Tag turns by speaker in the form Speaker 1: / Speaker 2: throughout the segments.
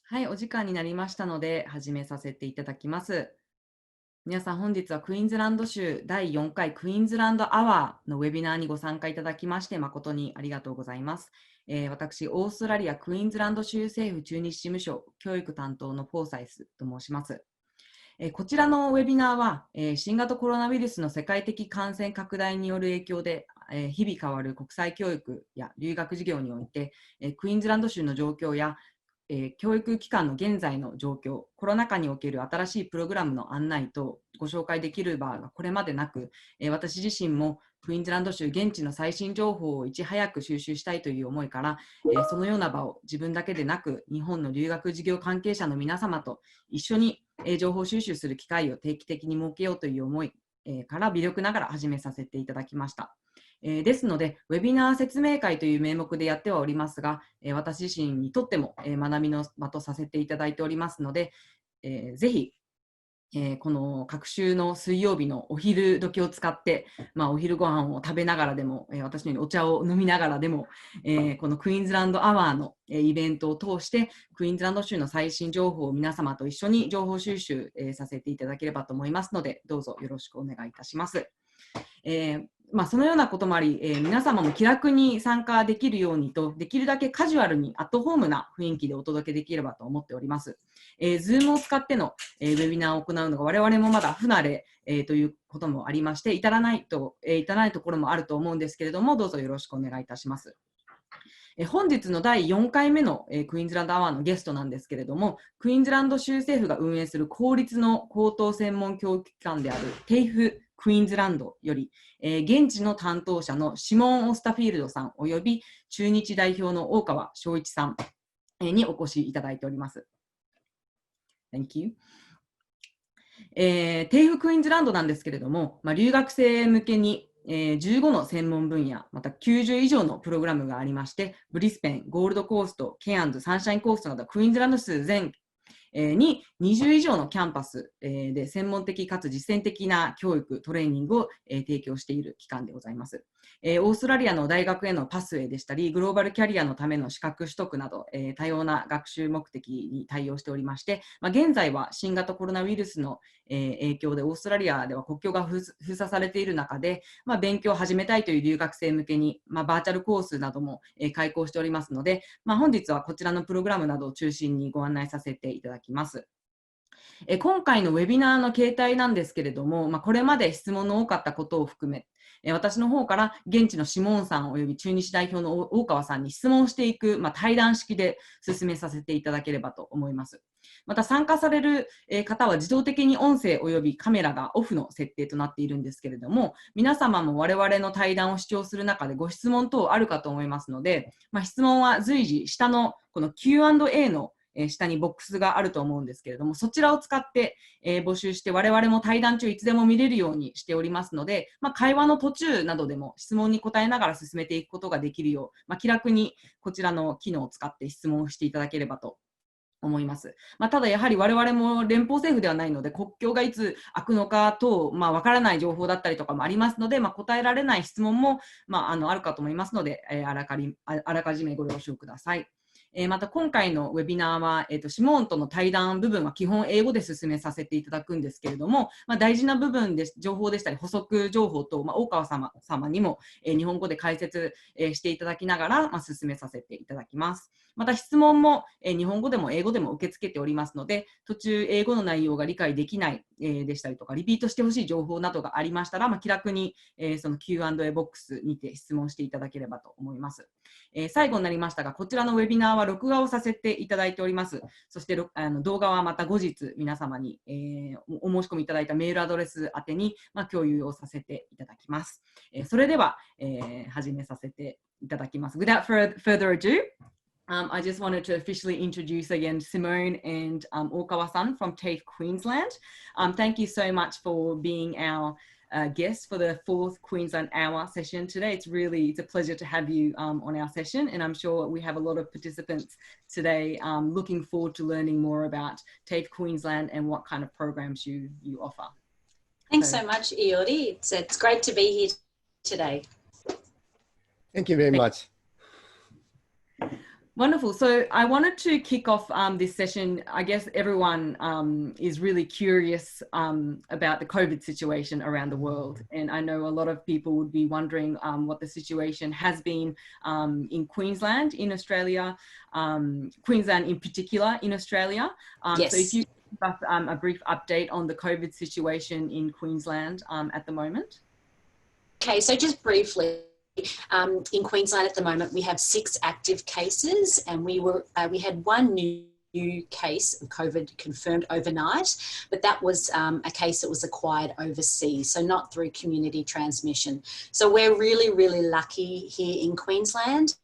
Speaker 1: はい、お時間になりましたので、始めさせていただきます。皆さん、本日はクイーンズランド州第4回クイーンズランドアワーのウェビナーにご参加いただきまして、誠にありがとうございます。私、オーストラリアクイーンズランド州政府駐日事務所教育担当のフォーサイスと申します。こちらのウェビナーは、新型コロナウイルスの世界的感染拡大による影響で、日々変わる国際教育や留学事業において、クイーンズランド州の状況や教育機関の現在の状況、コロナ禍における新しいプログラムの案内とご紹介できる場がこれまでなく、私自身もクイーンズランド州現地の最新情報をいち早く収集したいという思いから、そのような場を自分だけでなく日本の留学事業関係者の皆様と一緒に情報収集する機会を定期的に設けようという思いから微力ながら始めさせていただきました。ですので、ウェビナー説明会という名目でやってはおりますが、私自身にとっても学びの場とさせていただいておりますので、ぜひ、この各週の水曜日のお昼時を使って、お昼ご飯を食べながらでも、私のようにお茶を飲みながらでも、このクイーンズランドアワーのイベントを通して、クイーンズランド州の最新情報を皆様と一緒に情報収集させていただければと思いますので、どうぞよろしくお願いいたします。そのようなこともあり、皆様も気楽に参加できるようにと、できるだけカジュアルにアットホームな雰囲気でお届けできればと思っております。Zoom を使っての、ウェビナーを行うのが我々もまだ不慣れ、ということもありまして、至らないところもあると思うんですけれども、どうぞよろしくお願いいたします。本日の第4回目のクイーンズランドアワーのゲストなんですけれども、クイーンズランド州政府が運営する公立の高等専門教育機関である TAFE クイーンズランドより、現地の担当者のシモーン・オスタフィールドさん及び駐日代表の大川彰一さんにお越しいただいております。Thank you。TAFE クイーンズランドなんですけれども、留学生向けに15の専門分野、また90以上のプログラムがありまして、ブリスベン、ゴールドコースト、ケアンズ、サンシャインコーストなどクイーンズランド州全に20以上のキャンパスで専門的かつ実践的な教育、トレーニングを提供している機関でございます。オーストラリアの大学へのパスウェイでしたり、グローバルキャリアのための資格取得など多様な学習目的に対応しておりまして、現在は新型コロナウイルスの影響でオーストラリアでは国境が封鎖されている中で、勉強を始めたいという留学生向けに、バーチャルコースなども開講しておりますので、本日はこちらのプログラムなどを中心にご案内させていただきます。今回のウェビナーの形態なんですけれども、これまで質問の多かったことを含め、私の方から現地のシモーンさんおよび駐日代表の大川さんに質問していく、対談式で進めさせていただければと思います。また参加される方は自動的に音声およびカメラがオフの設定となっているんですけれども、皆様も我々の対談を視聴する中でご質問等あるかと思いますので、質問は随時下のこの Q&A の下にボックスがあると思うんですけれども、そちらを使って、募集して我々も対談中いつでも見れるようにしておりますので、会話の途中などでも質問に答えながら進めていくことができるよう、気楽にこちらの機能を使って質問をしていただければと思います。ただやはり我々も連邦政府ではないので、国境がいつ開くのか等、わからない情報だったりとかもありますので、答えられない質問も、あるかと思いますので、あらかじめご了承ください。また今回のウェビナーは、シモーンとの対談部分は基本英語で進めさせていただくんですけれども、大事な部分で情報でしたり補足情報と、大川様にも、日本語で解説、していただきながら、進めさせていただきます。また質問も、日本語でも英語でも受け付けておりますので、途中英語の内容が理解できない、でしたりとか、リピートしてほしい情報などがありましたら、気楽に、その Q&A ボックスにて質問していただければと思います。最後になりましたが、こちらのウェビナーは録画をさせていただいております。そして動画はまた後日皆様に、お申し込みいただいたメールアドレス宛てに、共有をさせていただきます。それでは、始めさせていただきます。Without further ado,I just wanted to officially introduce again Simone and Okawa-san from TAFE Queensland. Thank you so much for being our guest for the fourth Queensland Hour session today. It's a pleasure to have you on our session, and I'm sure we have a lot of participants today looking forward to learning more about TAFE Queensland and what kind of programs you offer.
Speaker 2: Thanks so much, Iori. It's great to be here today.
Speaker 3: Thank you very much.
Speaker 1: Wonderful. So I wanted to kick off this session. I guess everyone is really curious about the COVID situation around the world. And I know a lot of people would be wondering what the situation has been in Queensland, in Australia, Queensland in particular in Australia.
Speaker 2: Yes.
Speaker 1: So if you give us a brief update on the COVID situation in Queensland at the moment.
Speaker 2: Okay, so just briefly, in Queensland at the moment, we have 6 active cases, and we had 1 new case of COVID confirmed overnight, but that was a case that was acquired overseas, so not through community transmission. So we're really, really lucky here in Queensland.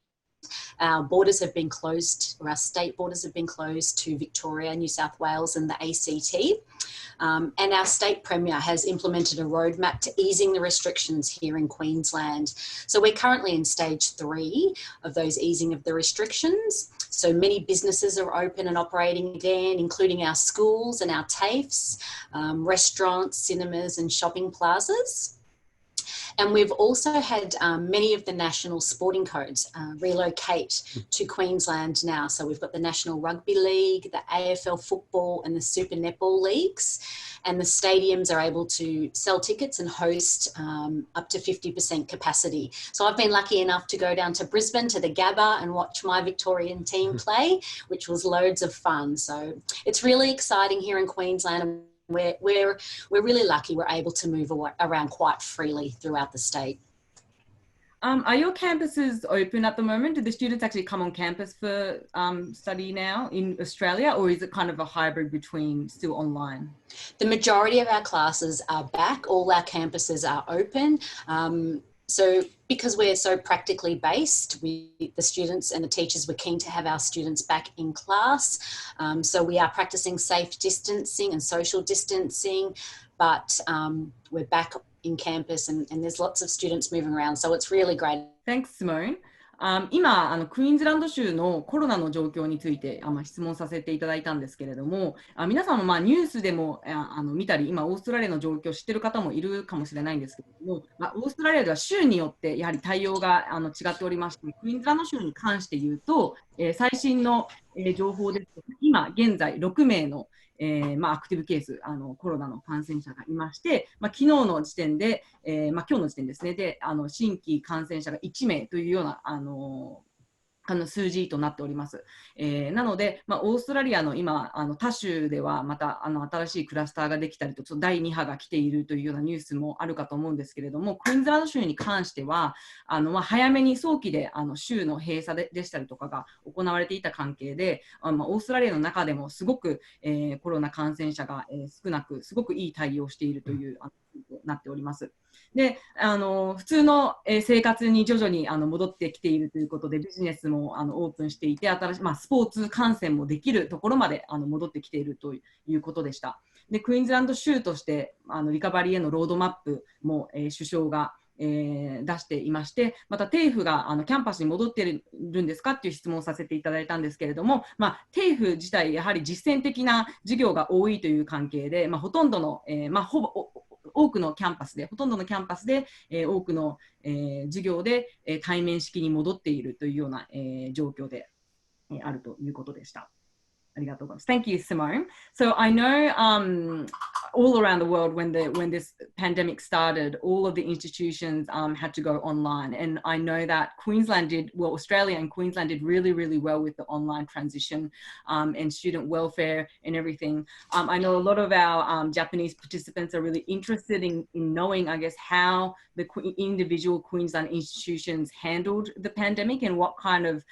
Speaker 2: Our borders have been closed, or our state borders have been closed to Victoria, New South Wales and the ACT. And our state premier has implemented a roadmap to easing the restrictions here in Queensland. So we're currently in stage 3 of those easing of the restrictions. So many businesses are open and operating again, including our schools and our TAFEs, restaurants, cinemas and shopping plazas. And we've also had many of the national sporting codes relocate to Queensland now. So we've got the National Rugby League, the AFL Football and the Super Netball Leagues. And the stadiums are able to sell tickets and host up to 50% capacity. So I've been lucky enough to go down to Brisbane to the Gabba and watch my Victorian team play, which was loads of fun. So it's really exciting here in Queensland. We're really lucky we're able to move around quite freely throughout the state.
Speaker 1: Are your campuses open at the moment? Do the students actually come on campus for study now in Australia, or is it kind of a hybrid between still online?
Speaker 2: The majority of our classes are back. All our campuses are open. So because we're so practically based, the students and the teachers were keen to have our students back in class. So we are practicing safe distancing and social distancing, but we're back in campus and there's lots of students moving around. So it's really great.
Speaker 1: Thanks, Simone. 今クイーンズランド州のコロナの状況について質問させていただいたんですけれども、皆さんもニュースでも見たり、今オーストラリアの状況を知っている方もいるかもしれないんですけれども、オーストラリアでは州によってやはり対応が違っておりまして、クイーンズランド州に関して言うと、最新の情報ですと、今現在6名のアクティブケースコロナの感染者がいまして、昨日の時点で、今日の時点ですね、で新規感染者が1名というような数字となっております。なので、オーストラリアの今他州ではまた新しいクラスターができたりと第2波が来ているというようなニュースもあるかと思うんですけれども、クイーンズランド州に関しては早めに早期で州の閉鎖でしたりとかが行われていた関係で、オーストラリアの中でもすごく、コロナ感染者が、少なくすごくいい対応をしているというなっております。で普通の生活に徐々に戻ってきているということで、ビジネスもオープンしていて、スポーツ観戦もできるところまで戻ってきているということでした。でクイーンズランド州としてリカバリーへのロードマップも、首相が出していまして、またTAFEがキャンパスに戻っているんですかっていう質問をさせていただいたんですけれども、TAFE自体やはり実践的な授業が多いという関係で、ほとんどの、多くのキャンパスで、ほとんどのキャンパスで、多くの、授業で、対面式に戻っているというような、状況で、あるということでした。ありがとうございます。Thank you, Simone. So I know all around the world when this pandemic started, all of the institutions had to go online, and I know that Australia and Queensland did really, really well with the online transition and student welfare and everything. I know a lot of our Japanese participants are really interested in knowing, I guess, how the individual Queensland institutions handled the pandemic and what kind of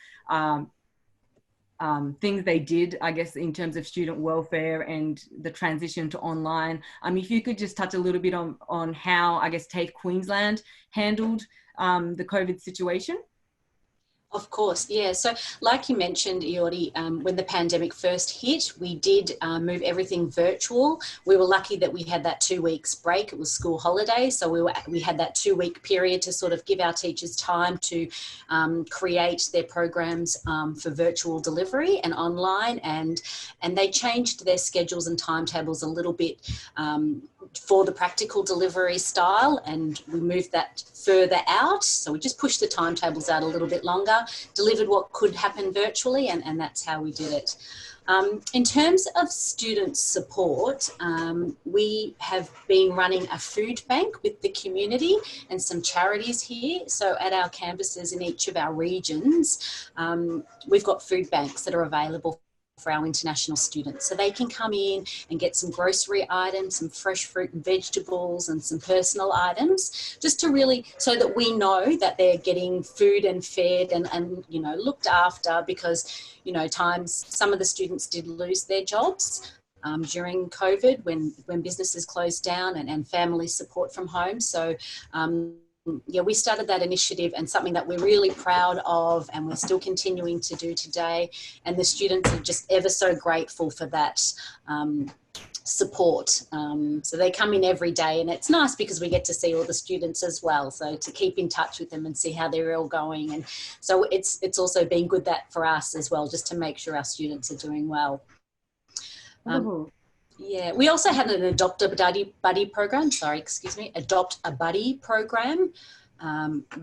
Speaker 1: things they did, I guess, in terms of student welfare and the transition to online. If you could just touch a little bit on how, I guess, TAFE Queensland handled the COVID situation.
Speaker 2: Of course, yeah. So like you mentioned, Iori, when the pandemic first hit, we did move everything virtual. We were lucky that we had that 2 weeks break. It was school holiday. So we had that 2 week period to sort of give our teachers time to create their programs for virtual delivery and online. And they changed their schedules and timetables a little bit for the practical delivery style, and we moved that further out. So we just pushed the timetables out a little bit longer, delivered what could happen virtually, and that's how we did it. In terms of student support, we have been running a food bank with the community and some charities here. So at our campuses in each of our regions, we've got food banks that are available for our international students. So they can come in and get some grocery items, some fresh fruit and vegetables and some personal items, just to really, so that we know that they're getting food and fed and you know, looked after, because, you know, some of the students did lose their jobs during COVID when businesses closed down and family support from home. So yeah, we started that initiative, and something that we're really proud of, and we're still continuing to do today. And the students are just ever so grateful for that support. So they come in every day, and it's nice because we get to see all the students as well. So to keep in touch with them and see how they're all going. And so it's also been good that for us as well, just to make sure our students are doing well. Yeah, we also had an Adopt a Buddy program, Adopt a Buddy program,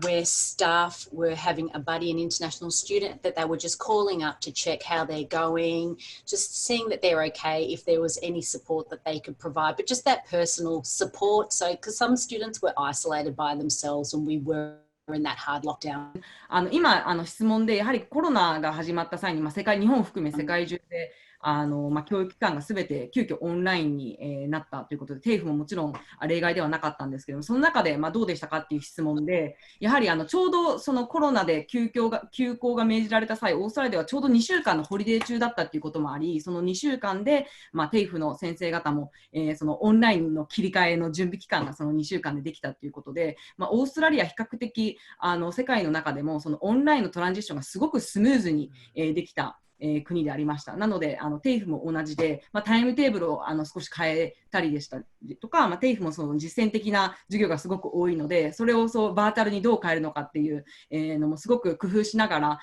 Speaker 2: where staff were having a buddy, an international student, that they were just calling up to check how they're going, just seeing that they're okay, if there was any support that they could provide, but just that personal support. So, because some students were isolated by themselves when we were in that hard lockdown.
Speaker 1: 今質問でやはりコロナが始まった際に、日本を含め世界中で教育機関がすべて急遽オンラインに、なったということで、TAFEももちろん例外ではなかったんですけども、その中で、どうでしたかっていう質問で、やはりちょうどそのコロナで休校が命じられた際、オーストラリアではちょうど2週間のホリデー中だったということもあり、その2週間で、TAFE の先生方も、そのオンラインの切り替えの準備期間がその2週間でできたということで、オーストラリア比較的世界の中でもそのオンラインのトランジションがすごくスムーズに、できた国でありました。なのでTAFEも同じで、タイムテーブルを少し変えたりでしたりとか、TAFEもその実践的な授業がすごく多いので、それをバーチャルにどう変えるのかっていう、のもすごく工夫しながら、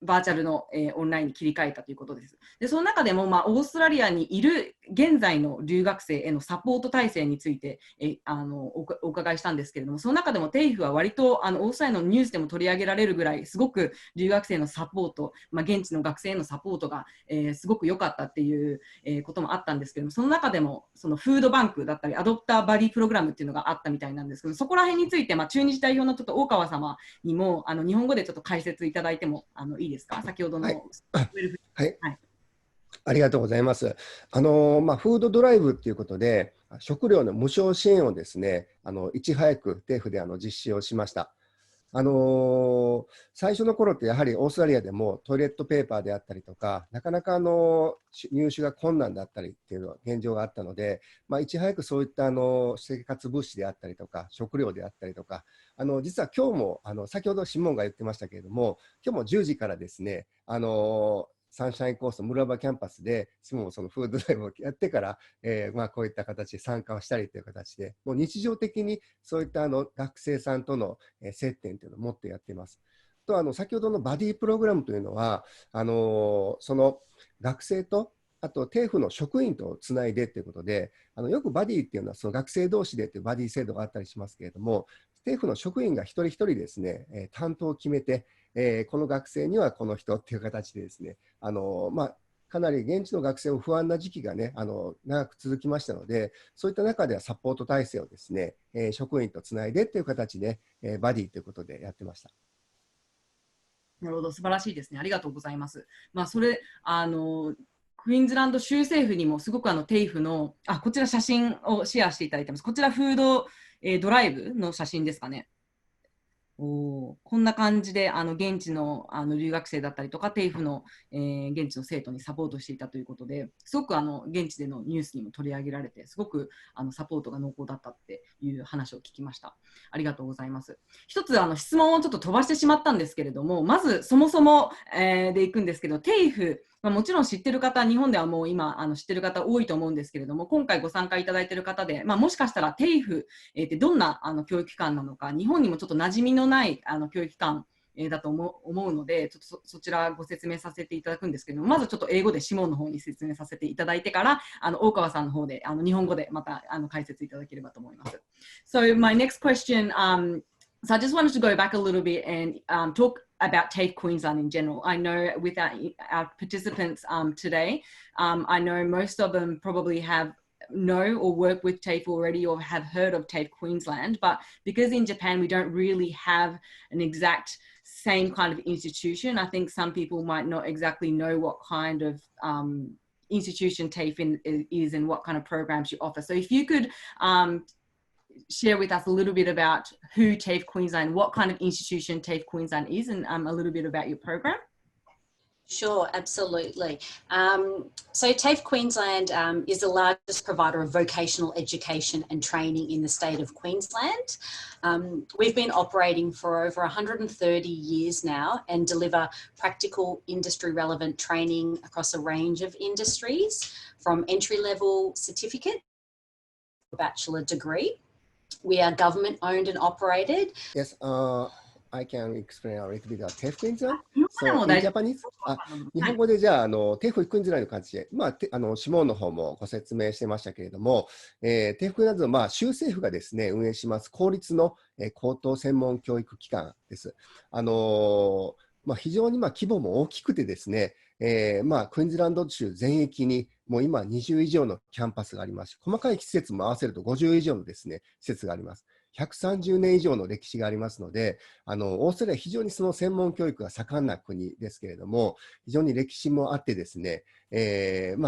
Speaker 1: バーチャルの、オンラインに切り替えたということです。で、その中でも、オーストラリアにいる現在の留学生へのサポート体制について、お伺いしたんですけれども、その中でもTAFEは割とオーストラリアのニュースでも取り上げられるぐらい、すごく留学生のサポート、現地の学生へのサポートが、すごく良かったっていう、こともあったんですけれども、その中でもそのフードバンクだったり、アドプターバディプログラムっていうのがあったみたいなんですけど、そこら辺について、駐日代表のちょっと大川様にも日本語でちょっと解説いただいてもいいですか？先ほどの、はい
Speaker 3: はい、ありがとうございます。フードドライブということで、食料の無償支援をですね、いち早くTAFEで実施をしました。最初の頃ってやはりオーストラリアでもトイレットペーパーであったりとか、なかなか入手が困難だったりっていうのは現状があったので、いち早くそういった生活物資であったりとか、食料であったりとか、実は今日も先ほどシモンが言ってましたけれども、今日も10時からですね、サンシャインコースト村場キャンパスでシモンもそのフードドライブをやってから、こういった形で参加をしたりという形で、もう日常的にそういった学生さんとの接点というのを持ってやっています。と先ほどのバディプログラムというのはその学生とあとTAFEの職員とつないでということで、よくバディっていうのはその学生同士でというバディ制度があったりしますけれども、TAFEの職員が一人一人ですね、担当を決めて、この学生にはこの人っていう形でですね、かなり現地の学生も不安な時期がね、長く続きましたので、そういった中ではサポート体制をですね、職員とつないでという形で、バディということでやってました。
Speaker 1: なるほど、素晴らしいですね。ありがとうございます。それクイーンズランド州政府にもすごくTAFEのこちら写真をシェアしていただいてます。こちらフード、ドライブの写真ですかね。こんな感じで現地の留学生だったりとかTAFEの、現地の生徒にサポートしていたということで、すごく現地でのニュースにも取り上げられて、すごくサポートが濃厚だったっていう話を聞きました。ありがとうございます。一つ質問をちょっと飛ばしてしまったんですけれども、まずそもそも、でいくんですけど、TAFEもちろん知ってる方、日本ではもう今知ってる方多いと思うんですけれども、今回ご参加いただいている方で、もしかしたらTAFEってどんな教育機関なのか、日本にもちょっと馴染みのない教育機関だと思うので、ちょっと そちらご説明させていただくんですけども、まずちょっと英語でシモンの方に説明させていただいてから、大川さんの方で日本語でまた解説いただければと思います。So my next question, so I just wanted to go back a little bit and talk about TAFE Queensland in general. I know with our participants today, I know most of them probably know or work with TAFE already or have heard of TAFE Queensland, but because in Japan we don't really have an exact same kind of institution, I think some people might not exactly know what kind of institution TAFE is and what kind of programs you offer. So if you could share with us a little bit about who TAFE Queensland, what kind of institution TAFE Queensland is, and a little bit about your program.
Speaker 2: Sure, absolutely. So TAFE Queensland is the largest provider of vocational education and training in the state of Queensland. We've been operating for over 130 years now and deliver practical industry relevant training across a range of industries, from entry-level certificate to bachelor degree. We are government owned and operated.
Speaker 3: Yes, I can explain a little bit about TAFE Queensland. So in Japanese? 日本語でじゃあ、TAFE Queensland の感じで、シモーンの方もご説明してましたけれども、TAFE Queensland の州政府がですね、運営します公立の高等専門教育機関です。非常に規模も大きくてですね、クイーンズランド州全域にもう今20以上のキャンパスがありますし、細かい施設も合わせると50以上のですね、施設があります。130年以上の歴史がありますので、オーストラリアは非常にその専門教育が盛んな国ですけれども、非常に歴史もあってですね、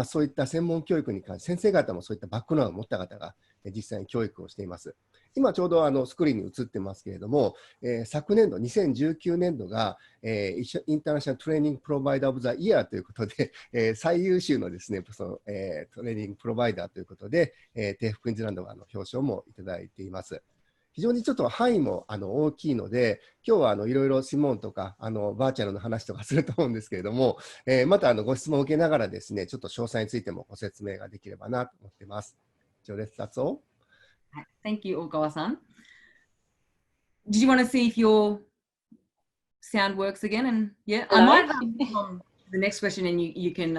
Speaker 3: そういった専門教育に関して先生方もそういったバックグラウンドを持った方が実際に教育をしています。今ちょうどスクリーンに映ってますけれども、昨年度2019年度が、インターナショナルトレーニングプロバイダーオブザイヤーということで、最優秀のですね、トレーニングプロバイダーということで、TAFEクイーンズランドは表彰もいただいています。非常にちょっと範囲も大きいので、今日はいろいろシモンとかバーチャルの話とかすると思うんですけれども、またご質問を受けながらですね、ちょっと詳細についてもご説明ができればなと思っています。以上です。That's all.
Speaker 1: Thank you, Okawa-san. Did you want to see if your sound works again? And yeah, I might the next question, and you can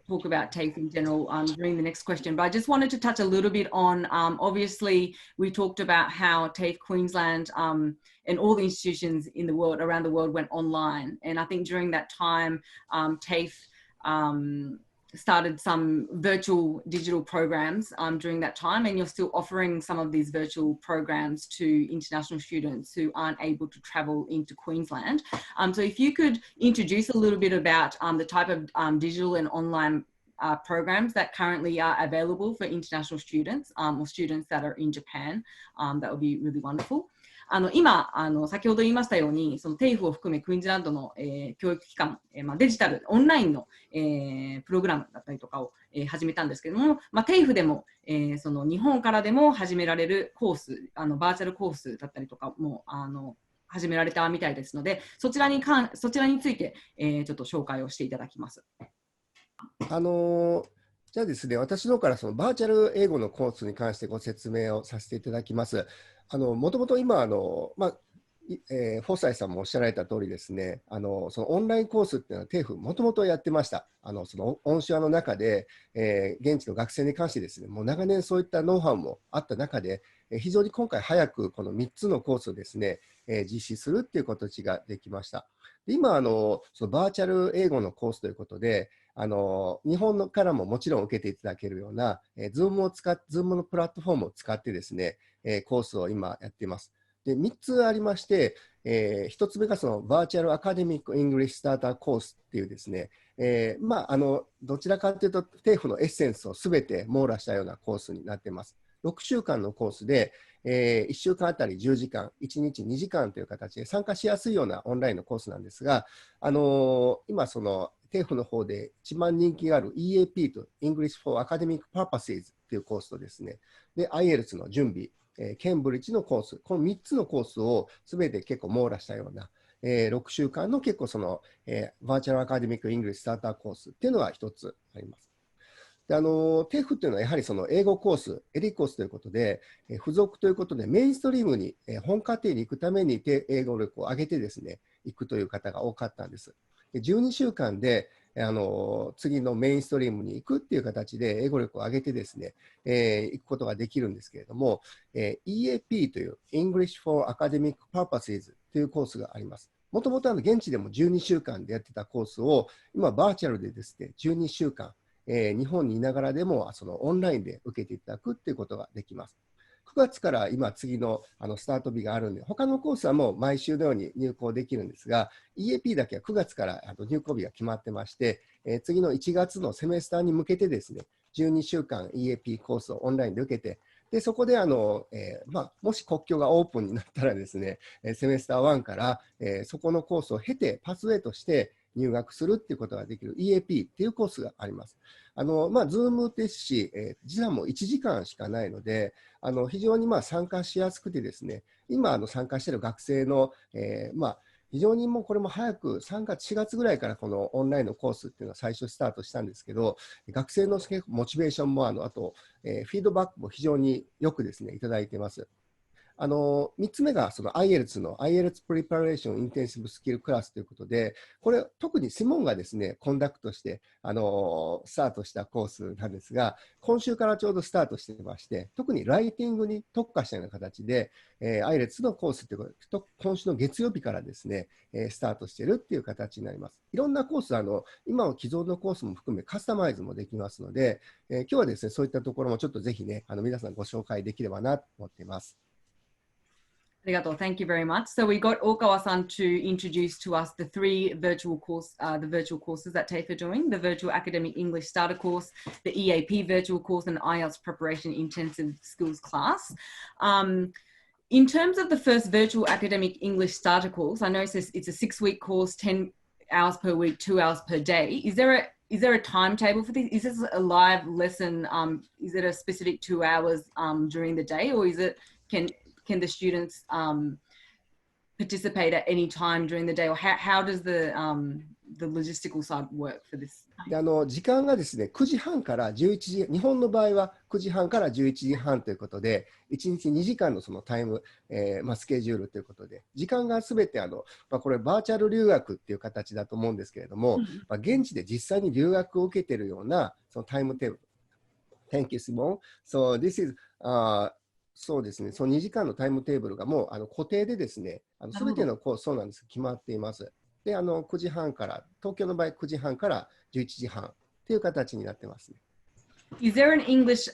Speaker 1: talk about TAFE in general during the next question. But I just wanted to touch a little bit on, obviously, we talked about how TAFE Queensland and all the institutions in the world, around the world, went online. And I think during that time, TAFE started some virtual digital programs during that time, and you're still offering some of these virtual programs to international students who aren't able to travel into Queensland. So if you could introduce a little bit about the type of digital and online programs that currently are available for international students or students that are in Japan, that would be really wonderful. 今先ほど言いましたように、そのTAFEを含めクイーンズランドの、教育機関、デジタルオンラインの、プログラムだったりとかを、始めたんですけれども、TAFEでも、その日本からでも始められるコース、バーチャルコースだったりとかも始められたみたいですので、そちらについて、ちょっと紹介をしていただきます。
Speaker 3: じゃあですね、私の方からそのバーチャル英語のコースに関してご説明をさせていただきます。もともと今フォーサイさんもおっしゃられた通りですね、そのオンラインコースっていうのはTAFEもともとやってました。そのオンシュアの中で、現地の学生に関してですね、もう長年そういったノウハウもあった中で、非常に今回早くこの3つのコースをですね、実施するっていう形ができました。で今そのバーチャル英語のコースということで、日本からももちろん受けていただけるような、Zoom のプラットフォームを使ってですね、コースを今やっています。で、3つありまして、1つ目がそのバーチャルアカデミック・イングリッシュ・スターターコースっていうですね、どちらかというとTAFEのエッセンスをすべて網羅したようなコースになっています。6週間のコースで、1週間あたり10時間、1日2時間という形で参加しやすいようなオンラインのコースなんですが、今そのTAFEの方で一番人気がある EAP と English for Academic Purposes というコースとですね、で IELTS の準備、ケンブリッジのコース、この3つのコースをすべて結構網羅したような、6週間の結構その、バーチャルアカデミック・イングリッシュ・スターターコースっていうのが一つあります。でTAFEっていうのはやはりその英語コース、エリコースということで、付属ということでメインストリームに、本課程に行くために英語力を上げてですね、行くという方が多かったんです。で12週間で次のメインストリームに行くっていう形で英語力を上げてですね、行くことができるんですけれども、EAP という English for Academic Purposes というコースがあります。もともと現地でも12週間でやってたコースを今バーチャルでですね、12週間、日本にいながらでもオンラインで受けていただくっていうことができます。9月から今次のスタート日があるんで、他のコースはもう毎週のように入校できるんですが、EAP だけは9月から入校日が決まってまして、次の1月のセメスターに向けてですね、12週間 EAP コースをオンラインで受けて、でそこでもし国境がオープンになったらですね、セメスター1から、そこのコースを経てパスウェイとして入学するっていうことができる EAP っていうコースがあります。Zoom ですし、時差も1時間しかないので、非常に参加しやすくてですね、今参加している学生の、非常にもうこれも早く3月、4月ぐらいからこのオンラインのコースっていうのは最初スタートしたんですけど、学生のモチベーションもあと、フィードバックも非常によくですね、いただいています。3つ目がその IELTS の IELTS Preparation Intensive Skill クラスということで、これ特にシモンがですね、コンダクトしてスタートしたコースなんですが、今週からちょうどスタートしていまして、特にライティングに特化したような形で、IELTS のコースということで、今週の月曜日からですね、スタートしているっていう形になります。いろんなコース、今の既存のコースも含めカスタマイズもできますので、今日はですね、そういったところもちょっとぜひね、皆さんご紹介できればなと思っています。
Speaker 1: Arigato. Thank you very much. So we got Okawa-san to introduce to us the three virtual courses that TAFE are doing: the Virtual Academic English Starter Course, the EAP Virtual Course, and IELTS Preparation Intensive Skills Class. In terms of the first Virtual Academic English Starter Course, I know it's a 6-week course, 10 hours per week, 2 hours per day. Is there a timetable for this? Is this a live lesson? Is it a specific 2 hours during the day, or can the students participate at any time during the day, or how does the logistical side work for this?
Speaker 3: で時間がですね、9時半から11時、日本の場合は9時半から11時半ということで、1日2時間のそのタイム、スケジュールということで、時間がすべてこれバーチャル留学っていう形だと思うんですけれども、現地で実際に留学を受けているようなそのタイムテーブル。Thank you, Simon. So this isそうですね、その2時間のタイムテーブルがもう固定でですね、すべてのコース、そうなんです、決まっています。で、9時半から、東京の場合9時半から11時半という形になってますね。
Speaker 1: Is there an English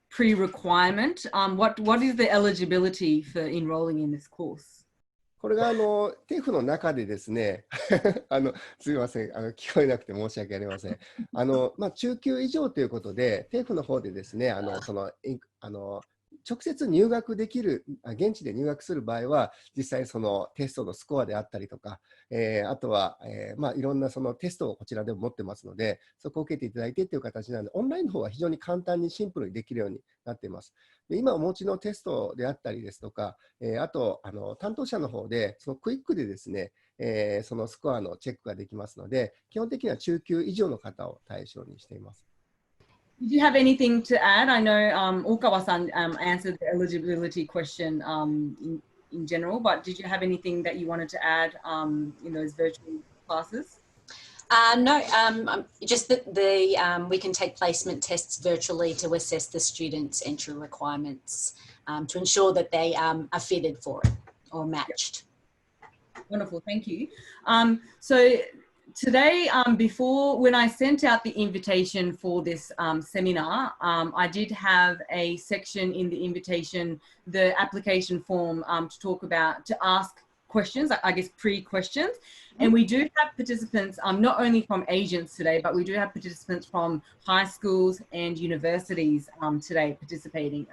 Speaker 1: pre-requirement? What is the eligibility for enrolling in this course?
Speaker 3: これがTAFE の中でですね、すみません、聞こえなくて申し訳ありません。中級以上ということで、TAFE の方でですね、直接入学できる、現地で入学する場合は、実際そのテストのスコアであったりとか、あとは、いろんなそのテストをこちらでも持ってますので、そこを受けていただいてという形なので、オンラインの方は非常に簡単にシンプルにできるようになっています。で今お持ちのテストであったりですとか、あと担当者の方で、そのクイックでですね、そのスコアのチェックができますので、基本的には中級以上の方を対象にしています。
Speaker 1: Did you have anything to add? I know Okawa-san answered the eligibility question in general, but did you have anything that you wanted to add in those virtual classes?
Speaker 2: No, just that we can take placement tests virtually to assess the students' entry requirements to ensure that they are fitted for it or matched.
Speaker 1: Wonderful, thank you. So today, when I sent out the invitation for this seminar, I did have a section in the invitation, the application form to ask questions, I guess pre-questions. And we do have participants, not only from agents today, but we do have participants from high schools and universities today participating.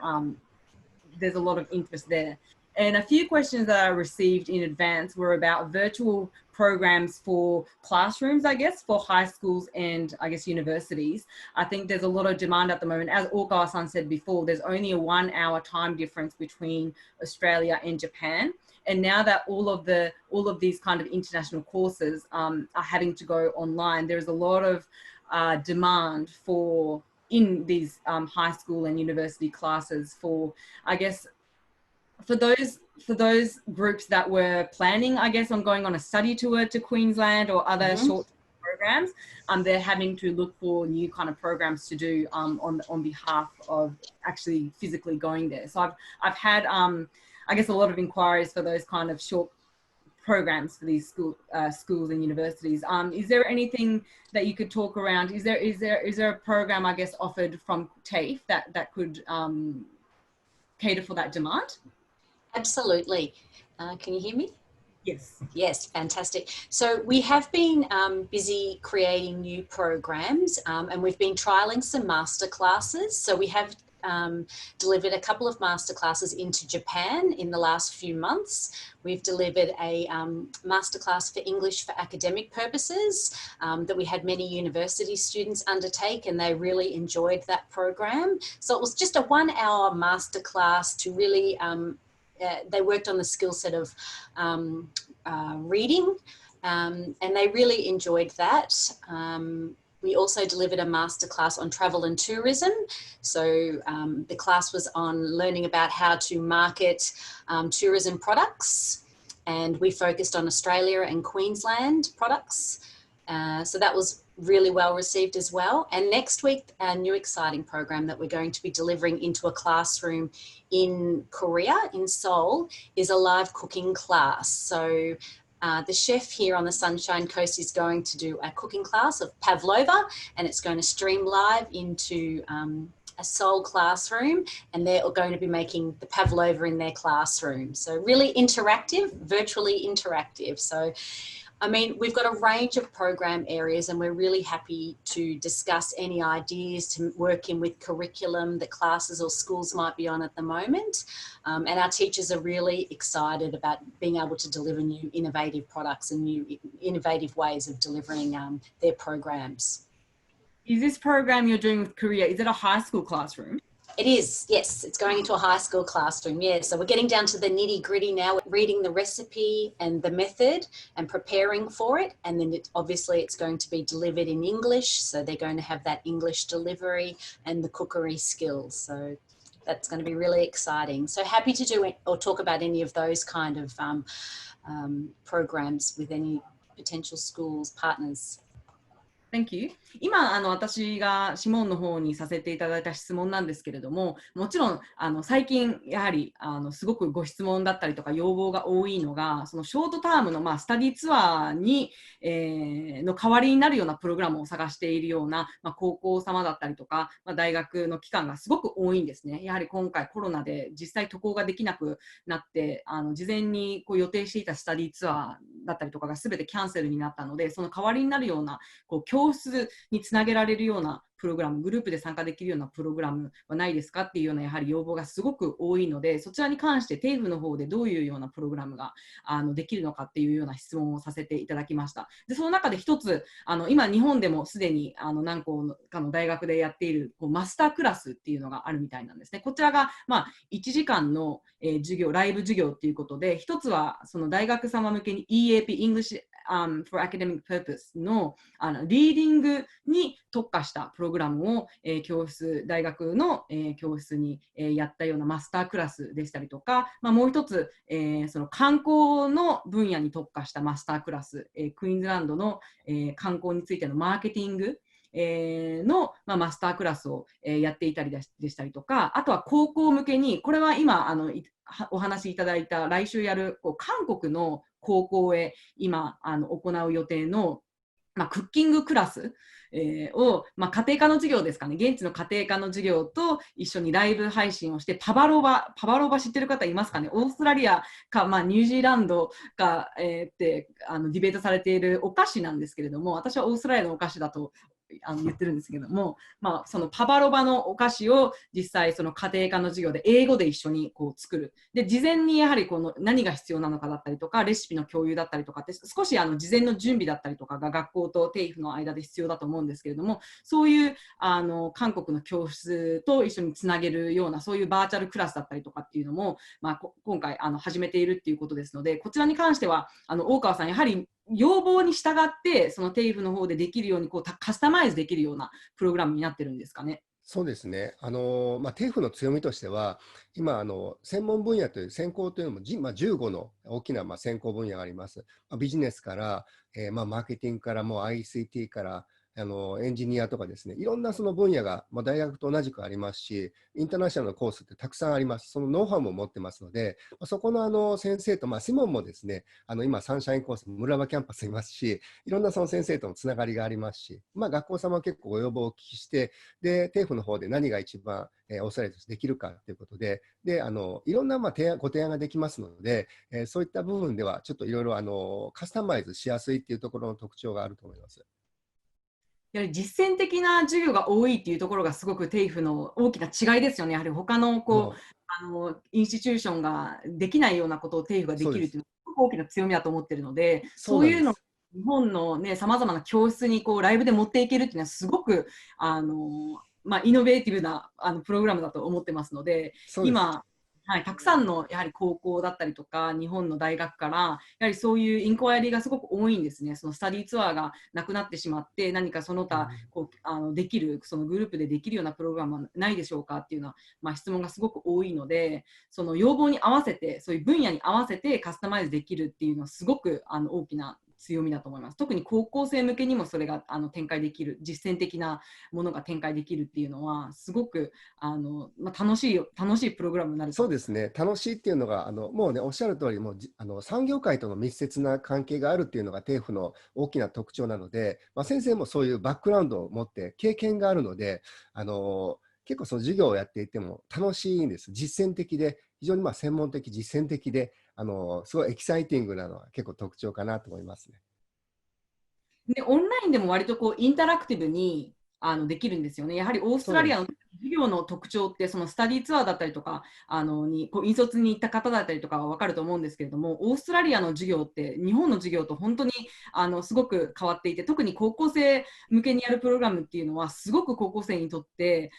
Speaker 1: There's a lot of interest there. And a few questions that I received in advance were about virtual programs for classrooms, I guess, for high schools and I guess universities. I think there's a lot of demand at the moment. As Okawa-san said before, there's only a 1 hour time difference between Australia and Japan. And now that all of these kind of international courses are having to go online, there's a lot of demand in these high school and university classes for, I guess, for those for those groups that were planning, I guess, on going on a study tour to Queensland or other short programs, they're having to look for new kind of programs to do on behalf of actually physically going there. So I've had, I guess, a lot of inquiries for those kind of short programs for these schools and universities. Is there anything that you could talk around? Is there a program, I guess, offered from TAFE that could cater for that demand?
Speaker 2: Absolutely. Can you hear me?
Speaker 1: Yes.
Speaker 2: Yes, fantastic. So we have been busy creating new programs and we've been trialling some masterclasses. So we have delivered a couple of masterclasses into Japan in the last few months. We've delivered a masterclass for English for academic purposes that we had many university students undertake, and they really enjoyed that program. So it was just a 1-hour masterclass to really they worked on the skill set of reading, and they really enjoyed that. We also delivered a masterclass on travel and tourism. So the class was on learning about how to market tourism products, and we focused on Australia and Queensland products. So that was really well received as well. And next week, our new exciting program that we're going to be delivering into a classroom in Korea, in Seoul, is a live cooking class. So the chef here on the Sunshine Coast is going to do a cooking class of pavlova, and it's going to stream live into a Seoul classroom, and they're going to be making the pavlova in their classroom. So really interactive, virtually interactive. So I mean, we've got a range of program areas, and we're really happy to discuss any ideas to work in with curriculum that classes or schools might be on at the moment. And our teachers are really excited about being able to deliver new innovative products and new innovative ways of delivering their programs.
Speaker 1: Is this program you're doing with Korea, is it a high school classroom?
Speaker 2: It is, yes. It's going into a high school classroom, yeah. So we're getting down to the nitty-gritty now, reading the recipe and the method and preparing for it. And then obviously it's going to be delivered in English. So they're going to have that English delivery and the cookery skills. So that's going to be really exciting. So happy to do it or talk about any of those kind of programs with any potential schools, partners.
Speaker 1: Thank you. 今私がシモンの方にさせていただいた質問なんですけれども、もちろん最近やはりすごくご質問だったりとか要望が多いのが、そのショートタームの、スタディツアーに、の代わりになるようなプログラムを探しているような、高校様だったりとか、大学の機関がすごく多いんですね。やはり今回コロナで実際渡航ができなくなって事前にこう予定していたスタディツアーだったりとかが全てキャンセルになったので、その代わりになるようなこう教室につなげられるようなプログラム、グループで参加できるようなプログラムはないですかっていうようなやはり要望がすごく多いので、そちらに関してTAFEの方でどういうようなプログラムができるのかっていうような質問をさせていただきました。でその中で一つ今日本でもすでに何校かの大学でやっているこうマスタークラスっていうのがあるみたいなんですね。こちらが1時間の授業、ライブ授業っていうことで、一つはその大学様向けに EAP English for Academic Purpose のリーディングに特化したプログラムを教室、大学の教室にやったようなマスタークラスでしたりとか、もう一つその観光の分野に特化したマスタークラス、クイーンズランドの観光についてのマーケティングのマスタークラスをやっていたりでしたりとか、あとは高校向けに、これは今お話しいただいた来週やるこう韓国の高校へ今行う予定のクッキングクラスを、家庭科の授業ですかね、現地の家庭科の授業と一緒にライブ配信をして、パバロバ知ってる方いますかね。オーストラリアか、ニュージーランドか、ってディベートされているお菓子なんですけれども、私はオーストラリアのお菓子だと言ってるんですけども、そのパバロバのお菓子を実際その家庭科の授業で英語で一緒にこう作る。で事前にやはりこの何が必要なのかだったりとか、レシピの共有だったりとかって少し事前の準備だったりとかが学校とTAFEの間で必要だと思うんですけれども、そういう韓国の教室と一緒につなげるようなそういうバーチャルクラスだったりとかっていうのも、今回始めているっていうことですので、こちらに関しては大川さんやはり要望に従ってそのTAFEの方でできるようにこうカスタマイズできるようなプログラムになってるんですかね。
Speaker 3: そうですね。TAFE の強みとしては、今、専門分野という専攻というのも、15の大きな専攻分野があります。ビジネスから、マーケティングから、もう ICT から、エンジニアとかですね、いろんなその分野が、大学と同じくありますし、インターナショナルのコースってたくさんあります。そのノウハウも持ってますので、そこの先生と、シモンもですね、今、サンシャインコース、村場キャンパスいますし、いろんなその先生とのつながりがありますし、学校様は結構ご要望をお聞きして、で、TAFE の方で何が一番、オーストラリアとしてできるかということで、いろんなご提案ができますので、そういった部分では、ちょっといろいろカスタマイズしやすいっていうところの特徴があると思います。
Speaker 1: やはり実践的な授業が多いっていうところがすごくTAFEの大きな違いですよね。やはり他のインスティチューションができないようなことをTAFEができるっていうのはすごく大きな強みだと思ってるので、そういうのを日本のね、さまざまな教室にライブで持っていけるっていうのはすごくイノベーティブなプログラムだと思ってますので、今、はい、たくさんのやはり高校だったりとか日本の大学からやはりそういうインクワイリーがすごく多いんですね。そのスタディツアーがなくなってしまって何かその他できるそのグループでできるようなプログラムはないでしょうかっていうような、質問がすごく多いので、その要望に合わせてそういう分野に合わせてカスタマイズできるっていうのはすごく大きな強みだと思います。特に高校生向けにもそれが展開できる、実践的なものが展開できるっていうのはすごく楽しいプログラムになると。
Speaker 3: そうですね。楽しいっていうのがもうね、おっしゃる通り、もう産業界との密接な関係があるっていうのがTAFEの大きな特徴なので、先生もそういうバックグラウンドを持って経験があるので、結構その授業をやっていても楽しいんです。実践的で、非常に専門的、実践的で、すごいエキサイティングなのは結構特徴かなと思いますね。
Speaker 1: でオンラインでも割とインタラクティブにできるんですよね。やはりオーストラリアの授業の特徴ってそのスタディツアーだったりとかに引率に行った方だったりとかは分かると思うんですけれども、オーストラリアの授業って日本の授業と本当にすごく変わっていて、特に高校生向けにやるプログラムっていうのはすごく高校生にとって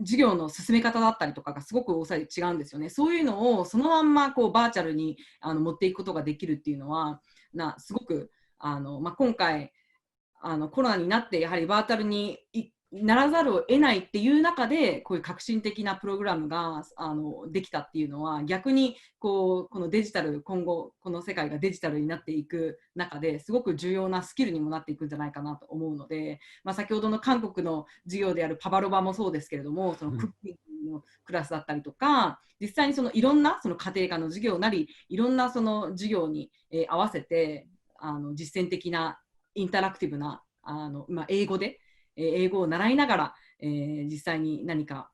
Speaker 1: 授業の進め方だったりとかがすごく違うんですよね。そういうのをそのまんまバーチャルに持っていくことができるっていうのはすごく今回コロナになってやはりバーチャルにならざるを得ないっていう中でこういう革新的なプログラムができたっていうのは、逆にこのデジタル、今後この世界がデジタルになっていく中ですごく重要なスキルにもなっていくんじゃないかなと思うので、先ほどの韓国の授業であるパバロバもそうですけれども、そのクッキングのクラスだったりとか、実際にそのいろんなその家庭科の授業なりいろんなその授業に合わせて実践的なインタラクティブな英語を習いながら、実際に何か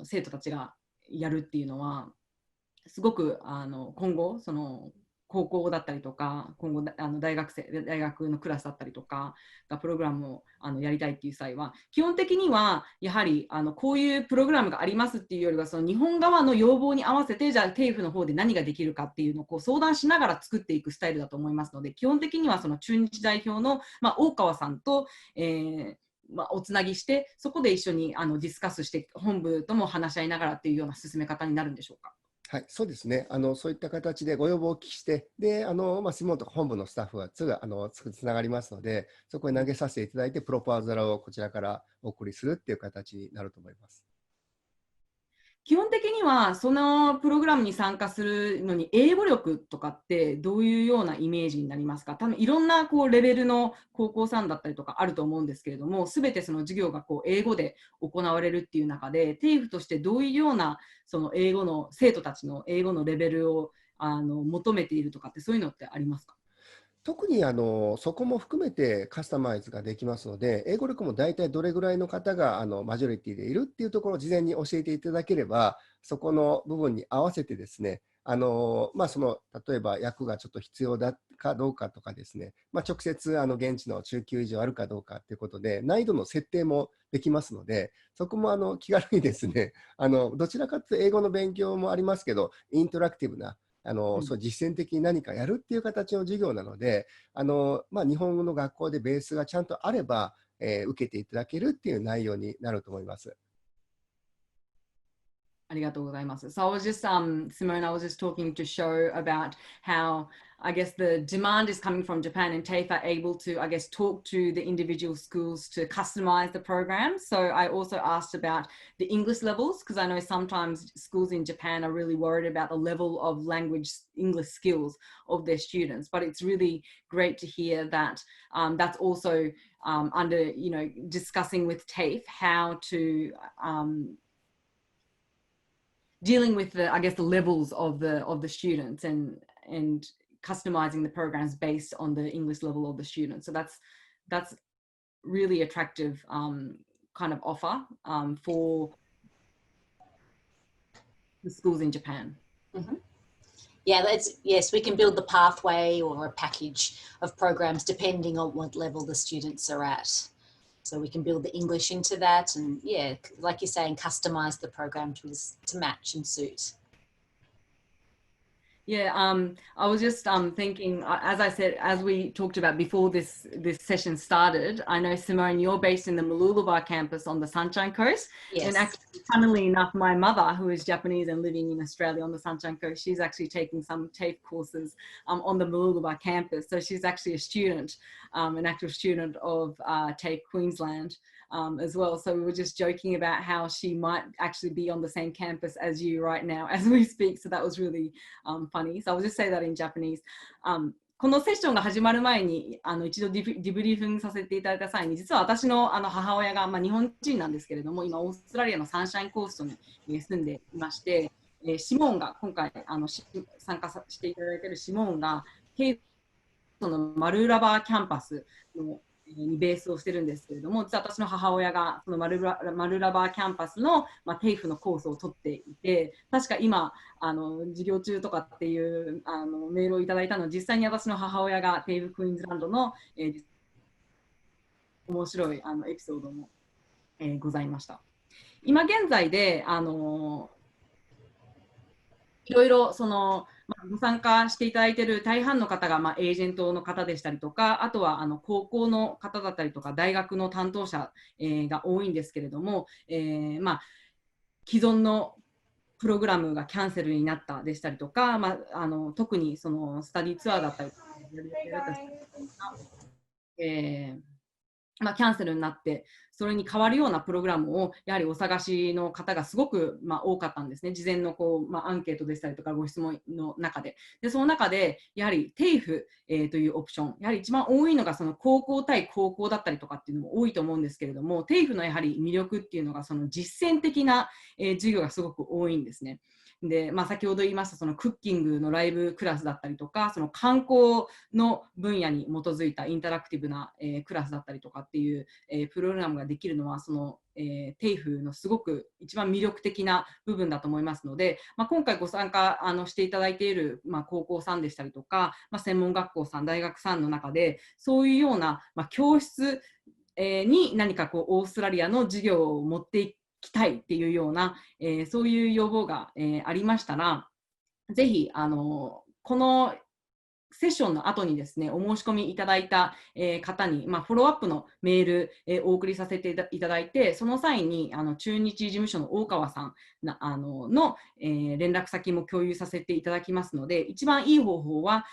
Speaker 1: 生徒たちがやるっていうのはすごく今後その高校だったりとか今後大学のクラスだったりとかがプログラムをやりたいっていう際は基本的にはやはりこういうプログラムがありますっていうよりはその日本側の要望に合わせてじゃあTAFEの方で何ができるかっていうのを相談しながら作っていくスタイルだと思いますので、基本的にはその駐日代表の、大川さんと、おつなぎしてそこで一緒にディスカスして本部とも話し合いながらっていうような進め方になるんでしょうか。
Speaker 3: はい、そうですね。そういった形でご要望をお聞きして、で、シモンとか本部のスタッフがつながりますので、そこに投げさせていただいて、プロポーザルをこちらからお送りするっていう形になると思います。
Speaker 1: 基本的にはそのプログラムに参加するのに英語力とかってどういうようなイメージになりますか？多分いろんなレベルの高校さんだったりとかあると思うんですけれども、すべてその授業が英語で行われるっていう中でTAFEとしてどういうようなその英語の生徒たちの英語のレベルを求めているとかってそういうのってありますか？
Speaker 3: 特にそこも含めてカスタマイズができますので、英語力も大体どれぐらいの方がマジョリティでいるっていうところを事前に教えていただければ、そこの部分に合わせてですね、その例えば訳がちょっと必要だかどうかとかですね、直接現地の中級以上あるかどうかということで、難易度の設定もできますので、そこも気軽にですね、どちらかというと英語の勉強もありますけど、インタラクティブなそう実践的に何かやるっていう形の授業なので、日本語の学校でベースがちゃんとあれば、受けていただけるっていう内容になると思います。
Speaker 1: ありがとうございます。So I was just, Simone, I was just talking to show about how I guess the demand is coming from Japan and TAFE are able to, I guess, talk to the individual schools to customize the program. So I also asked about the English levels because I know sometimes schools in Japan are really worried about the level of language English skills of their students. But it's really great to hear that that's also under, you know, discussing with TAFE how to dealing with the, I guess, the levels of the students and customizing the programs based on the English level of the students. So that's really attractive kind of offer for the schools in Japan.
Speaker 2: Mm-hmm. Yeah, yes, we can build the pathway or a package of programs depending on what level the students are at. So we can build the English into that and, yeah, like you're saying, customize the program to match and suit.
Speaker 1: Yeah, I was just thinking, as I said, as we talked about before this session started, I know, Simone, you're based in the Mooloolaba campus on the Sunshine Coast.
Speaker 2: Yes.
Speaker 1: And actually, funnily enough, my mother, who is Japanese and living in Australia on the Sunshine Coast, she's actually taking some TAFE courses on the Mooloolaba campus. So she's actually a student, an active student of TAFE Queensland. As well. So we were just joking about how she might actually be on the same campus as you right now as we speak. So that was really funny. So I'll just say that in Japanese. このセッションが始まる前に一度ディブリーフィングさせていただいた際に、実は私の母親が、日本人なんですけれども、今オーストラリアのサンシャインコーストに住んでいまして、シモーンが今回参加していただいているシモーンがTAFEのマルーラバーキャンパスのにベースをしてるんですけれども、実は私の母親がそのマルラバーキャンパスの、TAFE のコースを取っていて、確か今授業中とかっていうメールをいただいたのを、実際に私の母親がTAFEクイーンズランドの、面白いエピソードも、ございました。今現在でいろいろご参加していただいている大半の方が、エージェントの方でしたりとか、あとは高校の方だったりとか、大学の担当者、が多いんですけれども、既存のプログラムがキャンセルになったでしたりとか、特にそのスタディツアーだったりとか、キャンセルになって、それに変わるようなプログラムをやはりお探しの方がすごく、多かったんですね。事前のアンケートでしたりとかご質問の中で。その中でやはりTAFE、というオプション、やはり一番多いのがその高校対高校だったりとかっていうのも多いと思うんですけれども、TAFEのやはり魅力っていうのがその実践的な、授業がすごく多いんですね。で、先ほど言いましたそのクッキングのライブクラスだったりとか、その観光の分野に基づいたインタラクティブな、クラスだったりとかっていう、プログラムができるのはその、TAFE のすごく一番魅力的な部分だと思いますので、今回ご参加していただいている、高校さんでしたりとか、専門学校さん、大学さんの中でそういうような、教室、に何かオーストラリアの授業を持っていきたいっていうような、そういう要望が、ありましたら、ぜひこのセッションの後にですね、お申し込みいただいた、方に、フォローアップのメール、お送りさせていただいて、その際に駐日事務所の大川さんの、連絡先も共有させていただきますので、一番いい方法は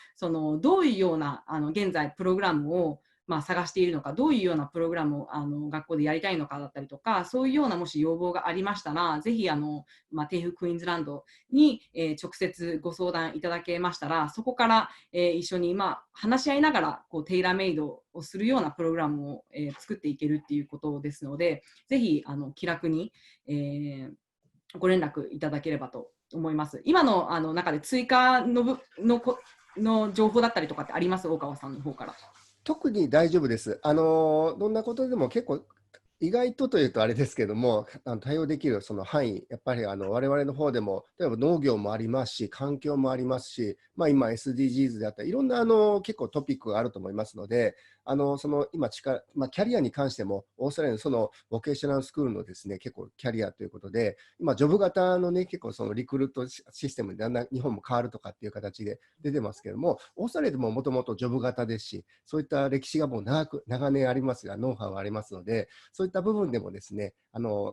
Speaker 1: どういうような現在プログラムを探しているのか、どういうようなプログラムを学校でやりたいのかだったりとか、そういうようなもし要望がありましたら、ぜひTAFEクイーンズランドに、直接ご相談いただけましたら、そこから、一緒に話し合いながらテイラーメイドをするようなプログラムを、作っていけるっていうことですので、ぜひ気楽に、ご連絡いただければと思います。今の中で追加の情報だったりとかってあります？大川さんの方から。
Speaker 3: 特に大丈夫です。どんなことでも結構意外とというとあれですけども、対応できるその範囲、やっぱり我々の方でも、例えば農業もありますし、環境もありますし、今 SDGs であったり、いろんな結構トピックがあると思いますので、今キャリアに関しても、オーストラリアのそのボケーショナルスクールのですね、結構キャリアということで、今、ジョブ型のね、結構そのリクルートシステムでだんだん日本も変わるとかっていう形で出てますけども、オーストラリアでももともとジョブ型ですし、そういった歴史がもう長年ありますが、ノウハウがありますので、そういっいった部分でもですね、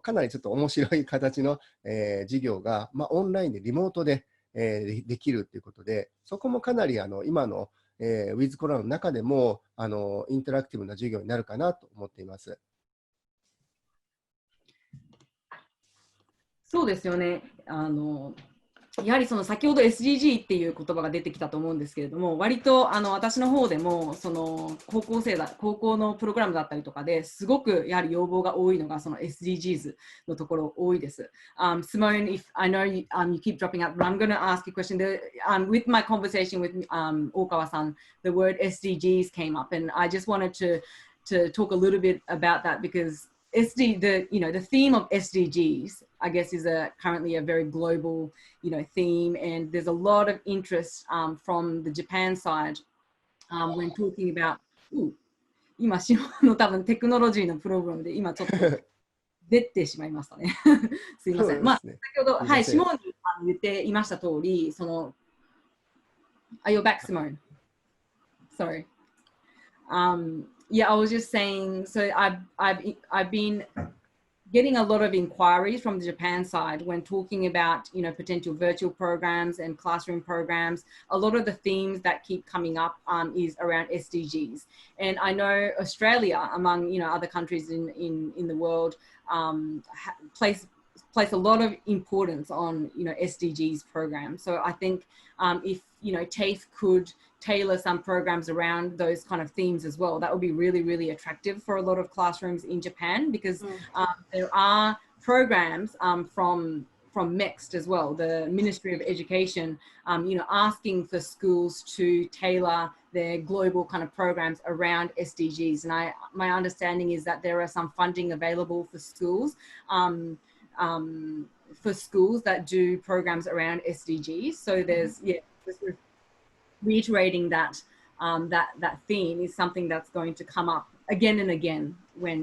Speaker 3: かなりちょっと面白い形の、授業が、オンラインでリモートで、できるということで、そこもかなり今の、ウィズコロナの中でもインタラクティブな授業になるかなと思っています。
Speaker 1: そうですよね。やはりその先ほど SDG っていう言葉が出てきたと思うんですけれども、割と私の方でもその高校のプログラムだったりとかですごくやはり要望が多いのがその SDGs のところ多いです。Simone, if I know you keep dropping out, but I'm going to ask you a question. With my conversation with Okawa-san, the word SDGs came up, and I just wanted to talk a little bit about that because the theme of SDGs, I guess, is currently a very global, theme, and there's a lot of interest from the Japan side when talking about. 今、シモンの多分テクノロジーのプログラムで今ちょっと出てしまいましたね。すいません。先ほど、はい、シモンに言っていました通り、Are you back, Simone? Sorry. Yeah, I was just saying, so I've been getting a lot of inquiries from the Japan side when talking about, potential virtual programs and classroom programs. A lot of the themes that keep coming up is around SDGs. And I know Australia, among, other countries in the world, place a lot of importance on, SDGs programs. So I think if, TAFE could tailor some programs around those kind of themes as well, that would be really, really attractive for a lot of classrooms in Japan because there are programs from MEXT as well, the Ministry of Education, asking for schools to tailor their global kind of programs around SDGs. And my understanding is that there are some funding available for schools that do programs around SDGs. So there's, reiterating that that theme is something that's going to come up again and again when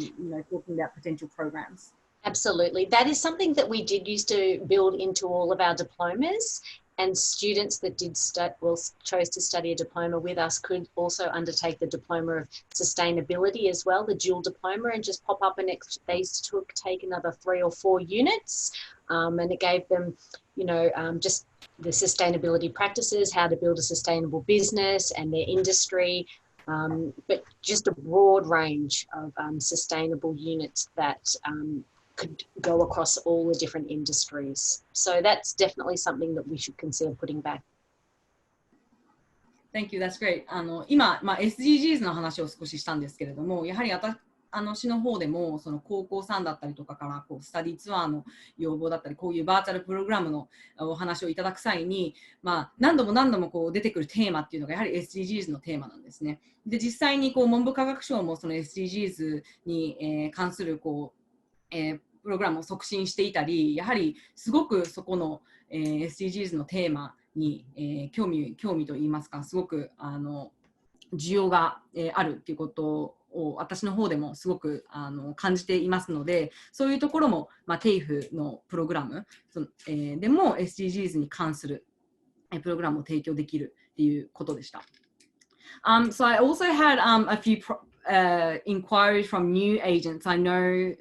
Speaker 1: talking about potential programs.
Speaker 2: Absolutely. That is something that we did used to build into all of our diplomas, and students that chose to study a diploma with us could also undertake the diploma of sustainability as well, the dual diploma, and just pop up they take another 3 or 4 units, and it gave them, just the sustainability practices, how to build a sustainable business and their industry, but just a broad range of sustainable units that could go across all the different industries. So that's definitely something that we should consider putting back.
Speaker 1: Thank you, that's great. 今、SDGs の話を少ししたんですけれども、やはり私の方でもその高校さんだったりとかからスタディツアーの要望だったり、こういうバーチャルプログラムのお話をいただく際に、何度も出てくるテーマっていうのがやはり SDGs のテーマなんですね。で、実際に文部科学省もその SDGs に、関するプログラムを促進していたり、やはりすごくそこの、SDGs のテーマに、興味といいますか、すごく需要が、あるということを私の方でもすごく感じていますので、そういうところも、TAFE のプログラム、でも SDGs に関するプログラムを提供できるっていうことでした。So I also had a few inquiries from new agents. I know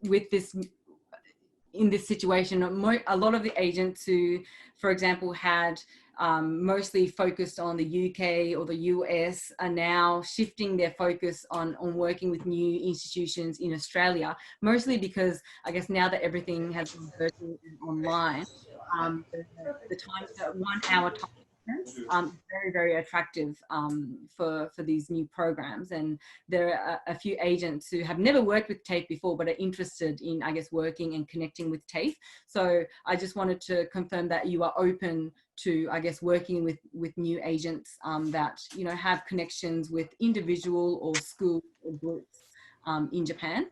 Speaker 1: in this situation, a lot of the agents who, for example, had mostly focused on the UK or the US are now shifting their focus on working with new institutions in Australia, mostly because I guess now that everything has been virtual and online, the time, 1 hour time very, very attractive for these new programs. And there are a few agents who have never worked with TAFE before, but are interested in, I guess, working and connecting with TAFE. So I just wanted to confirm that you are open to, I guess, working with new agents that, have connections with individual or school or groups in Japan.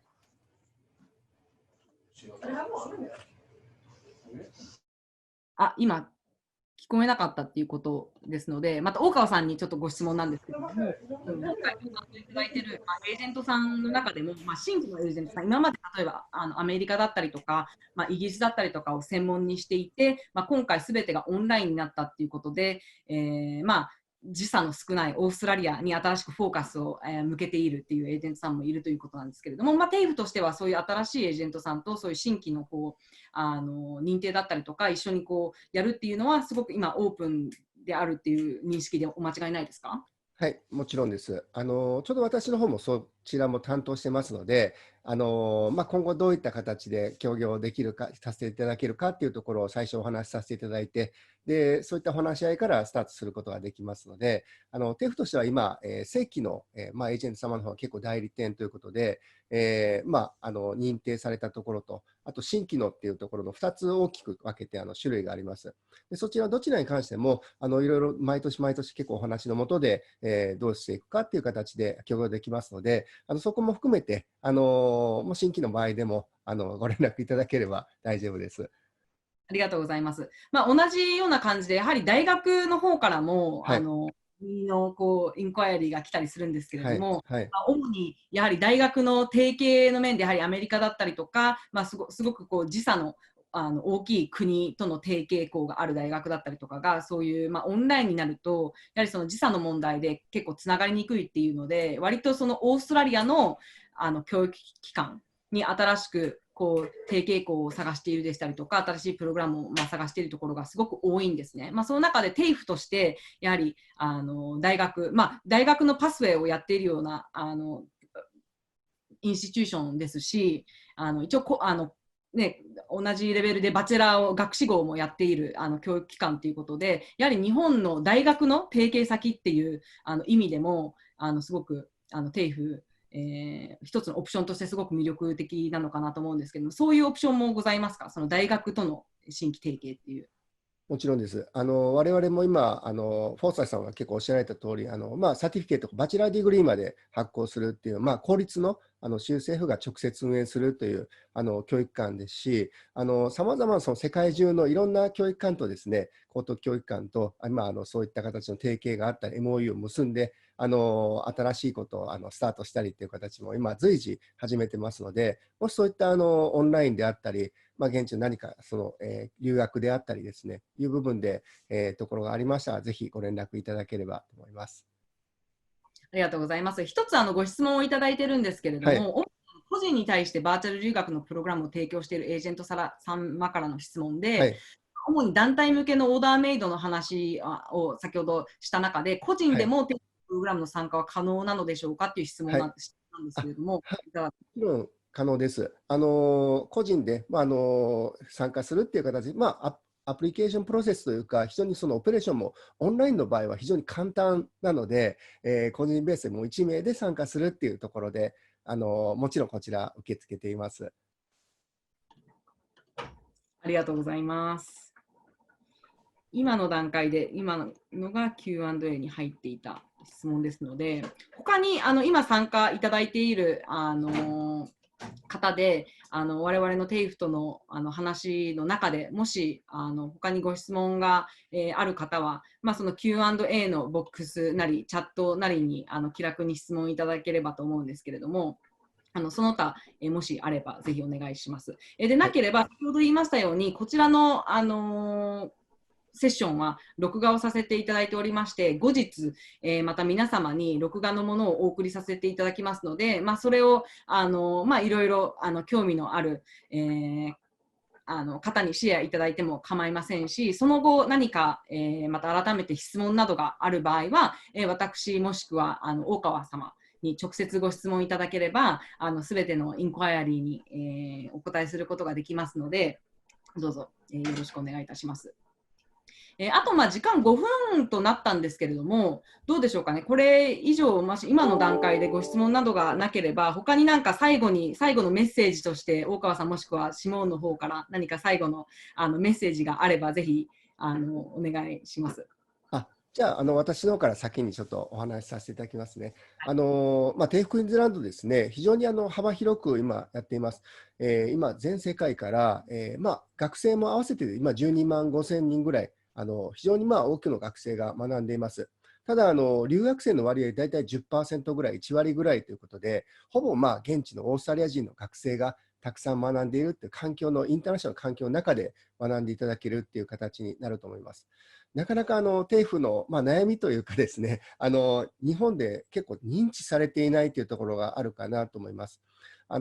Speaker 1: 今聞こえなかったっていうことですので、また大川さんにちょっとご質問なんですけども、今回ご担当いただいているエージェントさんの中でも、新規のエージェントさん、今まで例えばアメリカだったりとか、イギリスだったりとかを専門にしていて、今回すべてがオンラインになったっていうことで、時差の少ないオーストラリアに新しくフォーカスを、向けているっていうエージェントさんもいるということなんですけれども、TAFE としてはそういう新しいエージェントさんとそういう新規の認定だったりとか一緒にやるっていうのはすごく今オープンであるっていう認識でお間違いないですか？
Speaker 3: はい、もちろんです。ちょうど私の方もそちらも担当してますので、今後どういった形で協業できるか、させていただけるかっていうところを最初お話しさせていただいて、で、そういったお話し合いからスタートすることができますので、TAFE としては今、正規の、エージェント様の方は結構代理店ということで、認定されたところと、あと新規のっていうところの2つ大きく分けて種類があります。でそちらどちらに関してもいろいろ毎年毎年結構お話のもとで、どうしていくかっていう形で協業できますので、そこも含めてもう新規の場合でもご連絡いただければ大丈夫です。
Speaker 1: ありがとうございます。同じような感じでやはり大学の方からも、
Speaker 3: はい、
Speaker 1: インクワイアリーが来たりするんですけれども、
Speaker 3: はいはい、
Speaker 1: 主にやはり大学の提携の面でやはりアメリカだったりとか、すごく時差の大きい国との提携校がある大学だったりとかがそういう、オンラインになるとやはりその時差の問題で結構つながりにくいっていうので割とそのオーストラリアの教育機関に新しく提携校を探しているでしたりとか新しいプログラムを探しているところがすごく多いんですね。その中でTAFEとしてやはり大学のパスウェイをやっているようなインスティテューションですし一応同じレベルでバチェラー学士号もやっている教育機関ということでやはり日本の大学の提携先っていう意味でもすごくTAFE一つのオプションとしてすごく魅力的なのかなと思うんですけども、そういうオプションもございますか？その大学との新規提携っていう。
Speaker 3: もちろんです。我々も今、フォーサイさんが結構おっしゃられた通り、サティフィケート、バチェラーディグリーまで発行するっていう、公立の州政府が直接運営するという教育機関ですし、さまざまなその世界中のいろんな教育機関とですね、高等教育機関と、今そういった形の提携があったり、MOU を結んで、新しいことをスタートしたりっていう形も今随時始めてますので、もしそういったオンラインであったり、現地の何か留学であったりですね、いう部分で、ところがありましたら、ぜひご連絡いただければと思います。
Speaker 1: ありがとうございます。一つご質問をいただいてるんですけれども、個人に対してバーチャル留学のプログラムを提供しているエージェント様からの質問で、主に団体向けのオーダーメイドの話を先ほどした中で、個人でもプログラムの参加は可能なのでしょうかという質問なんですけれども、
Speaker 3: もちろん可能です。個人で、参加するっていう形で、アプリケーションプロセスというか、非常にそのオペレーションもオンラインの場合は非常に簡単なので、個人ベースでも1名で参加するっていうところで、もちろんこちら受け付けています。
Speaker 1: ありがとうございます。今の段階で、今のが Q&A に入っていた質問ですので、他に今参加いただいている方で我々のTAFEとの話の中でもし他にご質問が、ある方は、その Q&A のボックスなりチャットなりに気楽に質問いただければと思うんですけれども、その他、もしあればぜひお願いします。でなければ、先ほど言いましたようにこちらの、セッションは録画をさせていただいておりまして、後日、また皆様に録画のものをお送りさせていただきますので、それをいろいろ興味のある、方にシェアいただいても構いませんし、その後何か、また改めて質問などがある場合は、私もしくは大川様に直接ご質問いただければ、すべてのインクワイアリーに、お答えすることができますので、どうぞ、よろしくお願いいたします。あと時間5分となったんですけれども、どうでしょうかね、これ以上、今の段階でご質問などがなければ、他になんか最後のメッセージとして、大川さんもしくはシモーンの方から何か最後のメッセージがあれば、ぜひお願いします。
Speaker 3: じゃあ、私の方から先にちょっとお話しさせていただきますね。TAFEクイーンズランドですね、非常に幅広く今やっています。今、全世界から、学生も合わせて今12万5千人ぐらい、非常に多くの学生が学んでいます。ただ、留学生の割合、大体 10% ぐらい、1割ぐらいということで、ほぼ現地のオーストラリア人の学生がたくさん学んでいるという環境の、インターナショナルの環境の中で学んでいただけるという形になると思います。なかなかTAFEの、悩みというかですね、日本で結構認知されていないというところがあるかなと思います。例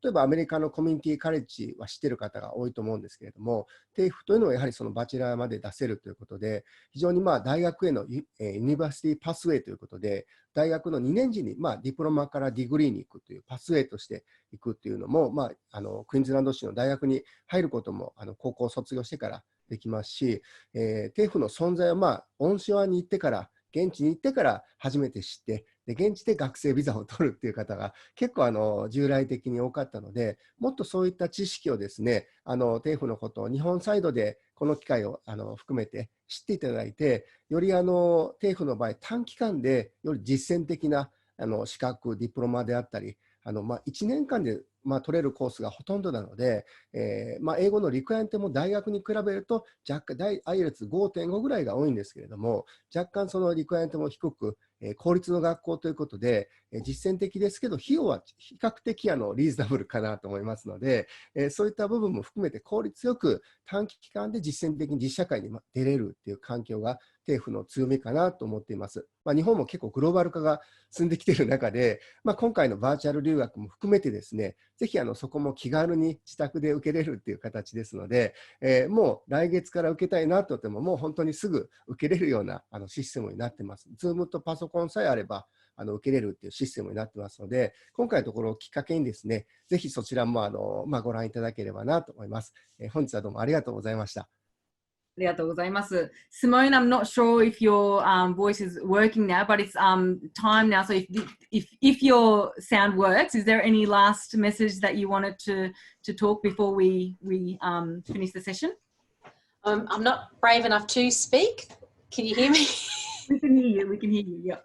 Speaker 3: えばアメリカのコミュニティカレッジは知っている方が多いと思うんですけれども、TAFE というのはやはりそのバチェラーまで出せるということで、非常に大学へのユニバーシティパスウェイということで、大学の2年時にディプロマからディグリーに行くというパスウェイとして行くというのも、クイーンズランド州の大学に入ることも高校を卒業してからできますし、TAFE の存在はオンショアに行ってから、現地に行ってから初めて知って、で現地で学生ビザを取るっていう方が結構従来的に多かったので、もっとそういった知識をですね、TAFE のことを日本サイドでこの機会を含めて知っていただいて、よりTAFE の場合短期間でより実践的な資格、ディプロマであったり、1年間で取れるコースがほとんどなので、英語のリクエアントも大学に比べると若干IELTS5.5 ぐらいが多いんですけれども、若干そのリクエアントも低く、公立の学校ということで、実践的ですけど、費用は比較的リーズナブルかなと思いますので、そういった部分も含めて効率よく短期期間で実践的に実社会に出れるっていう環境がTAFEの強みかなと思っています。日本も結構グローバル化が進んできている中で、今回のバーチャル留学も含めてですね、ぜひそこも気軽に自宅で受けれるっていう形ですので、もう来月から受けたいなと思っても、もう本当にすぐ受けれるようなシステムになってます。Zoom とパソコンさえあれば受けれるっていうシステムになってますので、今回のところをきっかけにですね、ぜひそちらもご覧いただければなと思います。本日はどうもありがとうございました。
Speaker 1: ありがとうございます。Simone, I'm not sure if your voice is working now, but it's time now. So if your sound works, is there any last message that you wanted to talk before we finish the session?
Speaker 2: I'm not brave enough to speak. Can you hear me?
Speaker 1: We can hear you. We can hear you. Yeah.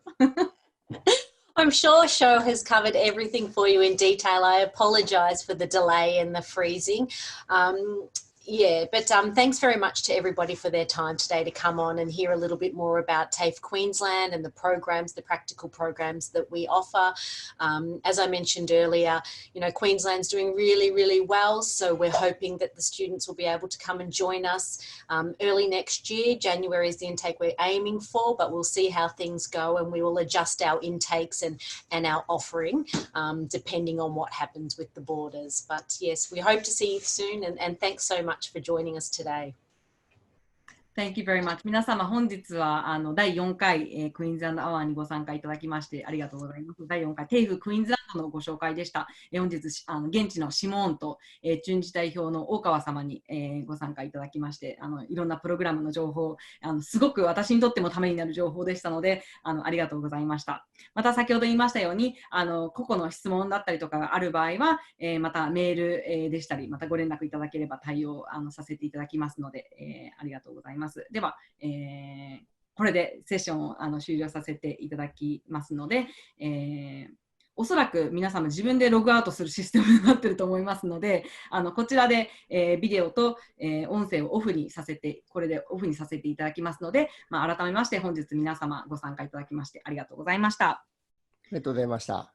Speaker 2: I'm sure Sho has covered everything for you in detail. I apologise for the delay and the freezing. But thanks very much to everybody for their time today to come on and hear a little bit more about TAFE Queensland and the programs, the practical programs that we offer. As I mentioned earlier, Queensland's doing really, really well, so we're hoping that the students will be able to come and join us early next year. January is the intake we're aiming for, but we'll see how things go and we will adjust our intakes and our offering depending on what happens with the borders. But yes, we hope to see you soon and thanks so much for joining us today.
Speaker 1: Thank you very much. 皆様、本日は第4回、クイーンズランドアワーにご参加いただきましてありがとうございます。第4回、TAFE クイーンズランドのご紹介でした。本日、現地のシモーンと、駐日代表の大川様に、ご参加いただきまして、いろんなプログラムの情報、すごく私にとってもためになる情報でしたので、ありがとうございました。また、先ほど言いましたように、個々の質問だったりとかがある場合は、またメール、でしたり、またご連絡いただければ対応させていただきますので、ありがとうございます。では、これでセッションを終了させていただきますので、おそらく皆様自分でログアウトするシステムになっていると思いますので、こちらで、ビデオと、音声をオフにさせて、これでオフにさせていただきますので、改めまして本日皆様ご参加いただきましてありがとうございました。
Speaker 3: ありがとうございました。